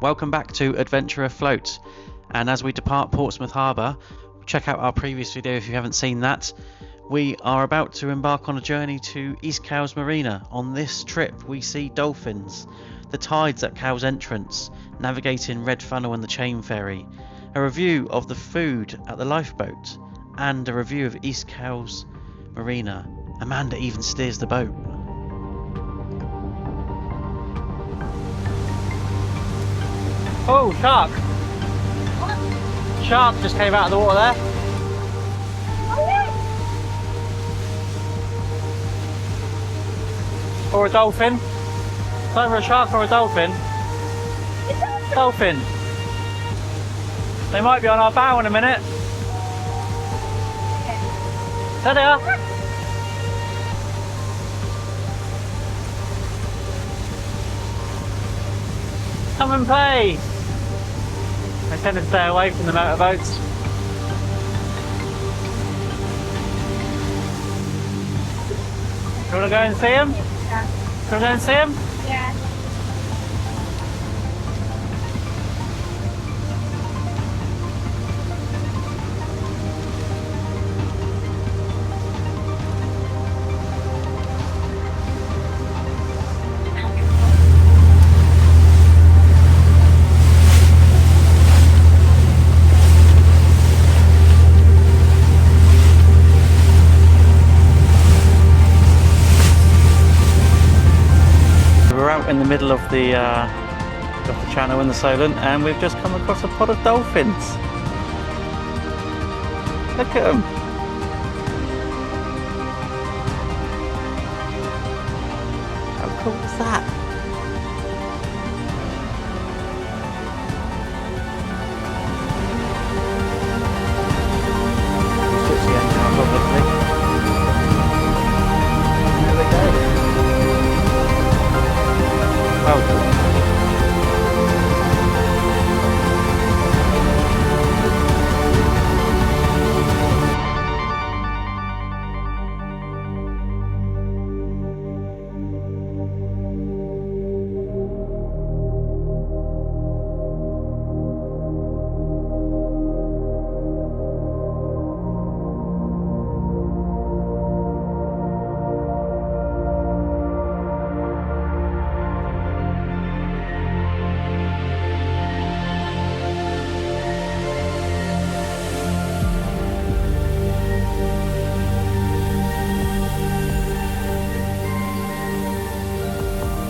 Welcome back to Adventure Afloat, and as we depart Portsmouth Harbour, check out our previous video if you haven't seen that. We are about to embark on a journey to East Cowes Marina. On this trip we see dolphins, the tides at Cowes Entrance, navigating Red Funnel and the Chain Ferry, a review of the food at the Lifeboat, and a review of East Cowes Marina. Amanda even steers the boat. Oh, shark! What? Shark just came out of the water there. Oh yeah! Or a dolphin. It's either a shark or a dolphin. Dolphin. They might be on our bow in a minute. There they are. Come and play. I tend to stay away from the motorboats. You want to go and see them? Yeah. You want to go and see them? Yeah. We're out in the middle of the channel in the Solent, and we've just come across a pod of dolphins. Look at them. How cool is that? Switch the engine off, obviously. There we go. Oh.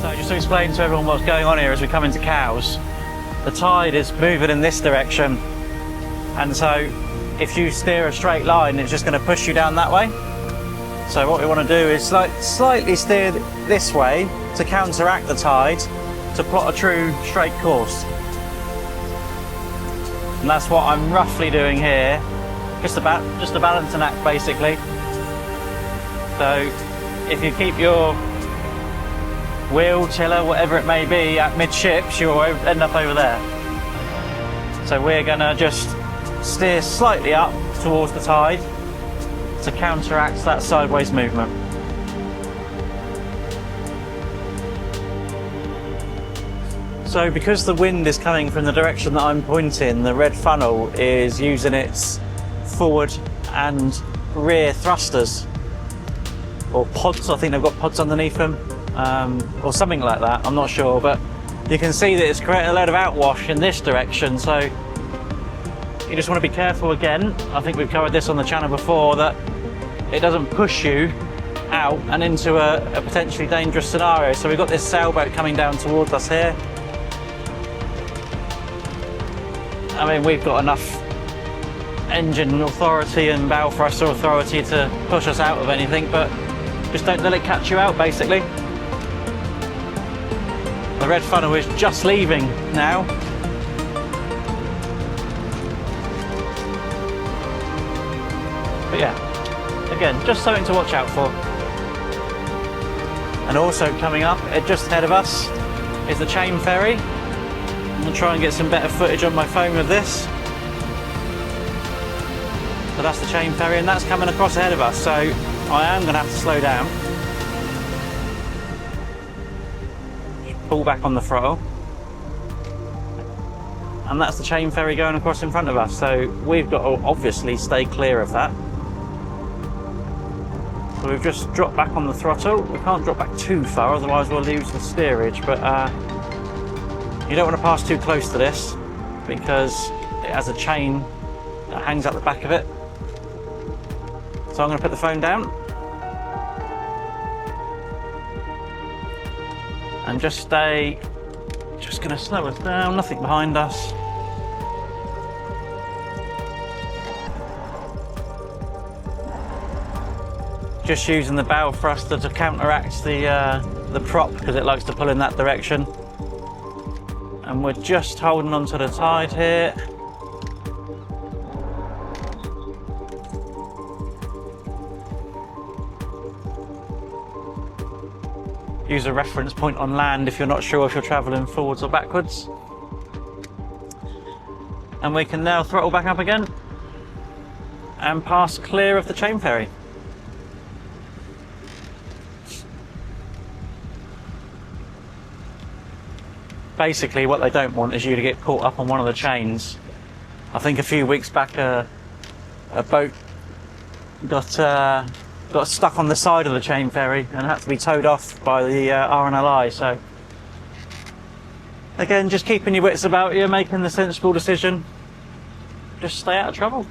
So just to explain to everyone what's going on here as we come into Cowes, the tide is moving in this direction, and so if you steer a straight line it's just going to push you down that way. So what we want to do is slightly steer this way to counteract the tide, to plot a true straight course. And that's what I'm roughly doing here, just a balancing act basically. So if you keep your wheel, tiller, whatever it may be, at midships, you'll end up over there. So we're going to just steer slightly up towards the tide to counteract that sideways movement. So because the wind is coming from the direction that I'm pointing, the Red Funnel is using its forward and rear thrusters, or pods. I think they've got pods underneath them. Or something like that, I'm not sure, but you can see that it's creating a load of outwash in this direction, so you just want to be careful again. I think we've covered this on the channel before, that it doesn't push you out and into a potentially dangerous scenario. So we've got this sailboat coming down towards us here. I mean, we've got enough engine authority and bow thruster authority to push us out of anything, but just don't let it catch you out basically. The Red Funnel is just leaving now. But yeah, again, just something to watch out for. And also coming up, just ahead of us, is the Chain Ferry. I'm going to try and get some better footage on my phone with this. So that's the Chain Ferry, and that's coming across ahead of us, so I am going to have to slow down. Pull back on the throttle. and that's the chain ferry going across in front of us. So we've got to obviously stay clear of that. So we've just dropped back on the throttle. We can't drop back too far, otherwise we'll lose the steerage, but you don't want to pass too close to this because it has a chain that hangs out the back of it. So I'm going to put the phone down and just going to slow us down, nothing behind us. Just using the bow thruster to counteract the prop because it likes to pull in that direction. And we're just holding on to the tide here. Use a reference point on land if you're not sure if you're travelling forwards or backwards. And we can now throttle back up again and pass clear of the chain ferry. Basically what they don't want is you to get caught up on one of the chains. I think a few weeks back a boat got stuck on the side of the chain ferry and had to be towed off by the RNLI. So again, just keeping your wits about you, making the sensible decision, just stay out of trouble.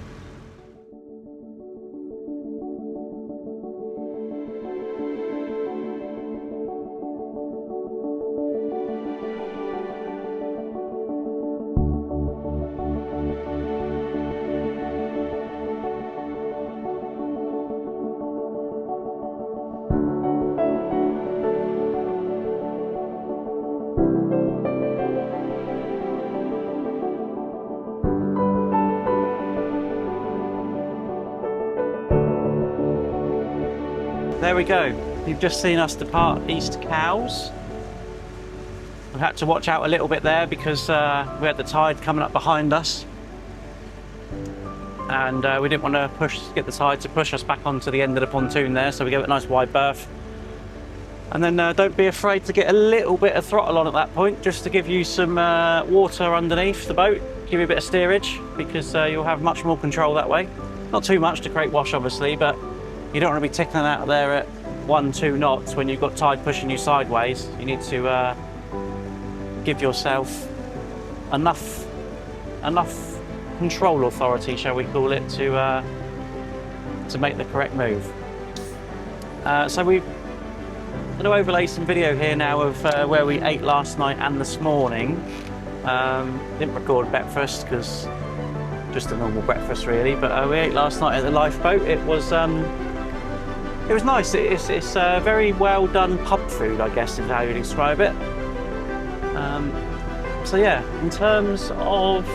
There we go. You've just seen us depart East Cowes. We had to watch out a little bit there because we had the tide coming up behind us, and we didn't want to get the tide to push us back onto the end of the pontoon there, so we gave it a nice wide berth. And then don't be afraid to get a little bit of throttle on at that point, just to give you some water underneath the boat, give you a bit of steerage, because you'll have much more control that way. Not too much to create wash obviously, but you don't want to be tickling out of there at 1-2 knots when you've got tide pushing you sideways. You need to give yourself enough control authority, shall we call it, to make the correct move. So we're going to overlay some video here now of where we ate last night and this morning. Didn't record breakfast because just a normal breakfast really, but we ate last night at the Lifeboat. It was nice. It's very well done pub food, I guess, is how you'd describe it. So yeah, in terms of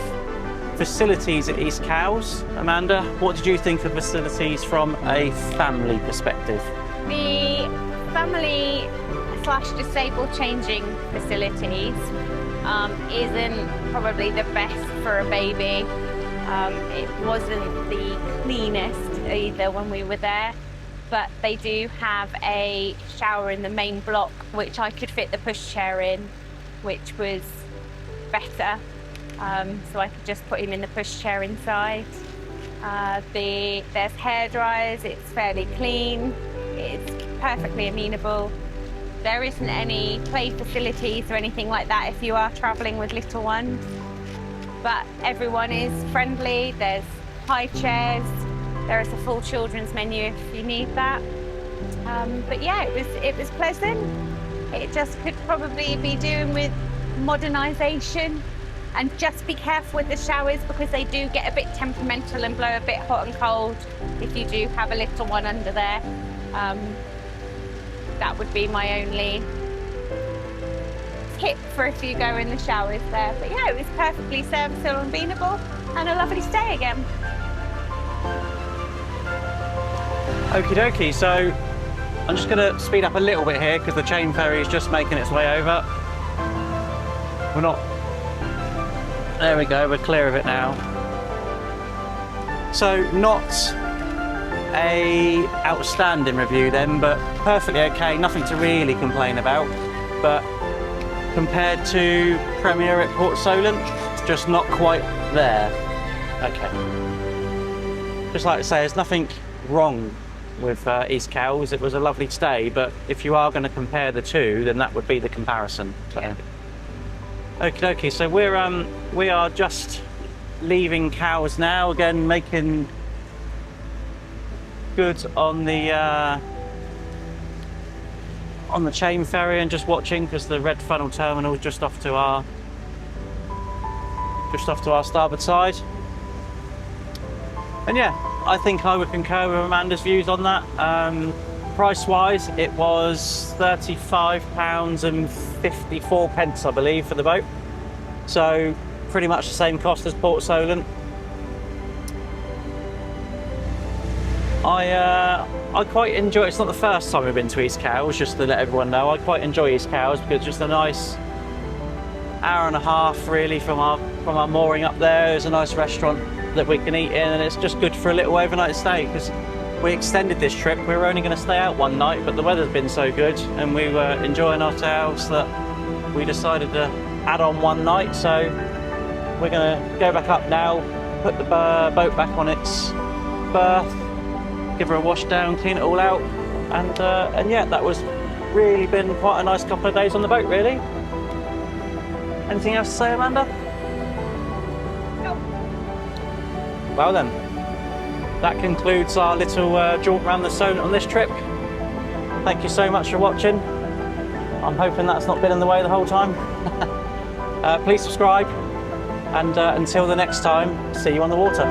facilities at East Cowes, Amanda, what did you think of facilities from a family perspective? The family/disabled changing facilities isn't probably the best for a baby. It wasn't the cleanest either when we were there, but they do have a shower in the main block, which I could fit the pushchair in, which was better. So I could just put him in the pushchair inside. There's hair dryers, it's fairly clean, it's perfectly amenable. There isn't any play facilities or anything like that if you are travelling with little ones, but everyone is friendly. There's high chairs, there is a full children's menu if you need that. But yeah, it was pleasant. It just could probably be doing with modernisation, and just be careful with the showers because they do get a bit temperamental and blow a bit hot and cold if you do have a little one under there. That would be my only tip for if you go in the showers there. But yeah, it was perfectly serviceable and beanable, and a lovely stay again. Okie dokie, so I'm just going to speed up a little bit here because the chain ferry is just making its way over. We're not... There we go, we're clear of it now. So not a outstanding review then, but perfectly okay, nothing to really complain about. But compared to Premier at Port Solent, just not quite there. Okay. Just like to say, there's nothing wrong with East Cowes. It was a lovely stay, but if you are going to compare the two, then that would be the comparison. So. Yeah. Okay, so we are just leaving Cowes now. Again, making good on the chain ferry and just watching, because the red funnel terminal is just off to our starboard side. And yeah, I think I would concur with Amanda's views on that. Price wise, it was £35.54, I believe, for the boat. So pretty much the same cost as Port Solent. I quite enjoy it. It's not the first time we've been to East Cowes, just to let everyone know. I quite enjoy East Cowes because it's just a nice hour and a half really from our mooring up there. There's a nice restaurant that we can eat in, and it's just good for a little overnight stay, because we extended this trip. We were only going to stay out one night, but the weather's been so good and we were enjoying ourselves that we decided to add on one night. So we're going to go back up now, put the boat back on its berth, give her a wash down, clean it all out, and yeah, that was really been quite a nice couple of days on the boat, really. Anything else to say, Amanda? No. Well then, that concludes our little jaunt around the Solent on this trip. Thank you so much for watching. I'm hoping that's not been in the way the whole time. Please subscribe, and until the next time, see you on the water.